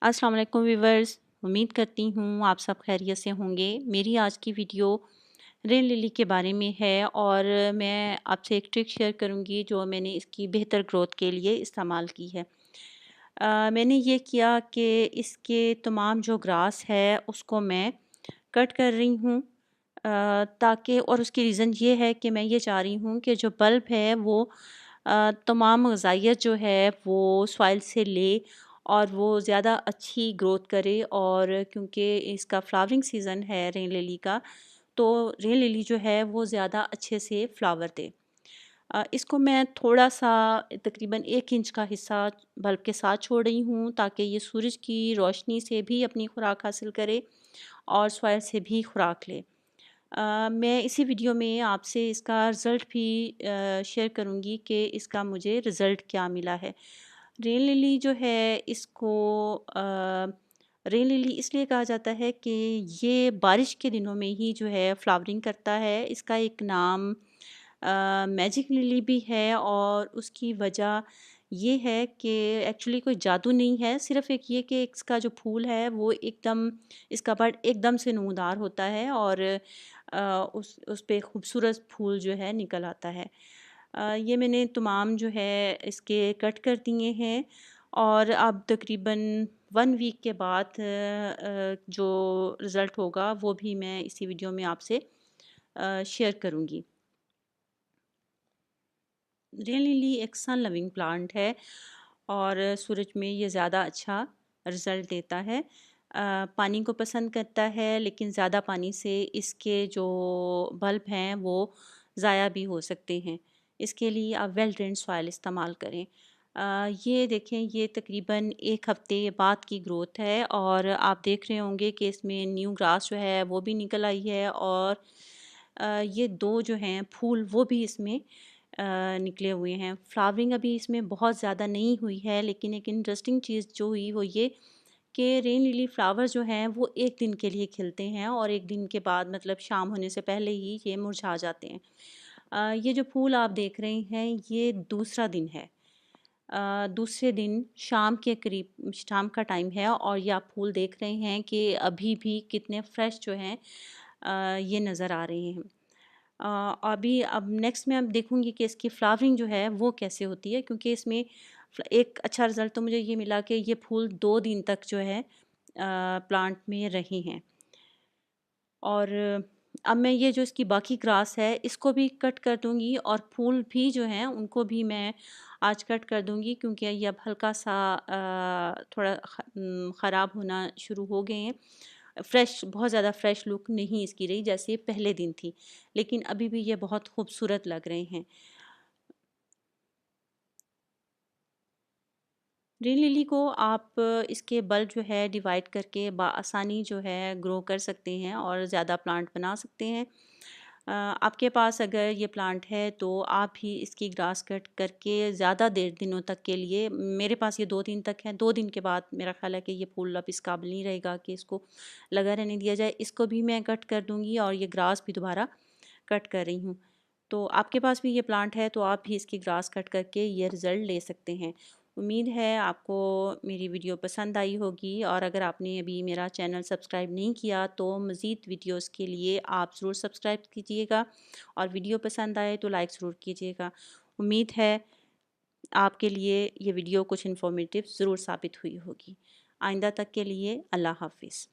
अस्सलाम वालेकुम व्यूवर्स। उम्मीद करती हूँ आप सब खैरियत से होंगे। मेरी आज की वीडियो रेन लिली के बारे में है और मैं आपसे एक ट्रिक शेयर करूँगी जो मैंने इसकी बेहतर ग्रोथ के लिए इस्तेमाल की है। मैंने ये किया कि इसके तमाम जो ग्रास है उसको मैं कट कर रही हूँ, ताकि और उसकी रीज़न ये है कि मैं ये चाह रही हूँ कि जो बल्ब है वो तमाम ग़िज़ाइयत जो है वो सॉइल से ले और वो ज़्यादा अच्छी ग्रोथ करे। और क्योंकि इसका फ्लावरिंग सीज़न है रेन लिली का, तो रेन लिली जो है वो ज़्यादा अच्छे से फ्लावर दे। इसको मैं थोड़ा-सा तकरीबन 1 इंच का हिस्सा बल्ब के साथ छोड़ रही हूँ, ताकि ये सूरज की रोशनी से भी अपनी खुराक हासिल करे और सॉइल से भी खुराक ले। मैं इसी वीडियो में आपसे इसका रिज़ल्ट भी शेयर करूँगी कि इसका मुझे रिज़ल्ट क्या मिला है। रेन लिली जो है इसको रेन लिली इसलिए कहा जाता है कि ये बारिश के दिनों में ही जो है फ्लावरिंग करता है। इसका एक नाम मैजिक लिली भी है और उसकी वजह ये है कि एक्चुअली कोई जादू नहीं है, सिर्फ़ एक ये कि इसका जो फूल है वो एकदम, इसका बड एकदम से नमूदार होता है और उस पे खूबसूरत फूल जो है निकल आता है। ये मैंने तमाम जो है इसके कट कर दिए हैं और अब तकरीबन 1 वीक के बाद जो रिज़ल्ट होगा वो भी मैं इसी वीडियो में आपसे शेयर करूँगी। रेन लिली एक सन लविंग प्लांट है और सूरज में ये ज़्यादा अच्छा रिज़ल्ट देता है। पानी को पसंद करता है, लेकिन ज़्यादा पानी से इसके जो बल्ब हैं वो ज़ाया भी हो सकते हैं। इसके लिए आप वेल ड्रेन्ड सॉइल इस्तेमाल करें। ये देखें, ये तकरीबन 1 हफ़्ते बाद की ग्रोथ है और आप देख रहे होंगे कि इसमें न्यू ग्रास जो है वो भी निकल आई है और ये 2 जो हैं फूल वो भी इसमें निकले हुए हैं। फ्लावरिंग अभी इसमें बहुत ज़्यादा नहीं हुई है, लेकिन एक इंटरेस्टिंग चीज़ जो हुई वो ये कि रेन लिली फ्लावर जो हैं वो 1 दिन के लिए खिलते हैं और 1 दिन के बाद, मतलब शाम होने से पहले ही ये मुरझा जाते हैं। ये जो फूल आप देख रहे हैं ये दूसरा दिन है। दूसरे दिन शाम के करीब शाम का टाइम है और ये आप फूल देख रहे हैं कि अभी भी कितने फ्रेश जो हैं ये नज़र आ रहे हैं। अभी अब नेक्स्ट मैं अब देखूँगी कि इसकी फ्लावरिंग जो है वो कैसे होती है, क्योंकि इसमें एक अच्छा रिज़ल्ट तो मुझे ये मिला कि ये फूल 2 दिन तक जो है प्लांट में रहे हैं। और अब मैं ये जो इसकी बाकी ग्रास है इसको भी कट कर दूँगी और फूल भी जो हैं उनको भी मैं आज कट कर दूँगी, क्योंकि ये अब हल्का-सा थोड़ा ख़राब होना शुरू हो गए हैं। फ्रेश, बहुत ज़्यादा फ्रेश लुक नहीं इसकी रही जैसे पहले दिन थी, लेकिन अभी भी ये बहुत खूबसूरत लग रहे हैं। ग्रीन लिली को आप इसके बल्ब जो है डिवाइड करके आसानी जो है ग्रो कर सकते हैं और ज़्यादा प्लांट बना सकते हैं। आपके पास अगर ये प्लांट है तो आप भी इसकी ग्रास कट करके ज़्यादा देर दिनों तक के लिए, मेरे पास ये 2 दिन तक है, 2 दिन के बाद मेरा ख्याल है कि ये फूल अब इस काबिल नहीं रहेगा कि इसको लगा रहने दिया जाए। इसको भी मैं कट कर दूँगी और ये ग्रास भी दोबारा कट कर रही हूँ। तो आपके पास भी ये प्लांट है तो आप भी इसकी ग्रास कट करके ये रिज़ल्ट ले सकते हैं। उम्मीद है आपको मेरी वीडियो पसंद आई होगी और अगर आपने अभी मेरा चैनल सब्सक्राइब नहीं किया तो मज़ीद वीडियोस के लिए आप ज़रूर सब्सक्राइब कीजिएगा और वीडियो पसंद आए तो लाइक ज़रूर कीजिएगा। उम्मीद है आपके लिए ये वीडियो कुछ इन्फॉर्मेटिव ज़रूर साबित हुई होगी। आइंदा तक के लिए अल्लाह हाफ़िज़।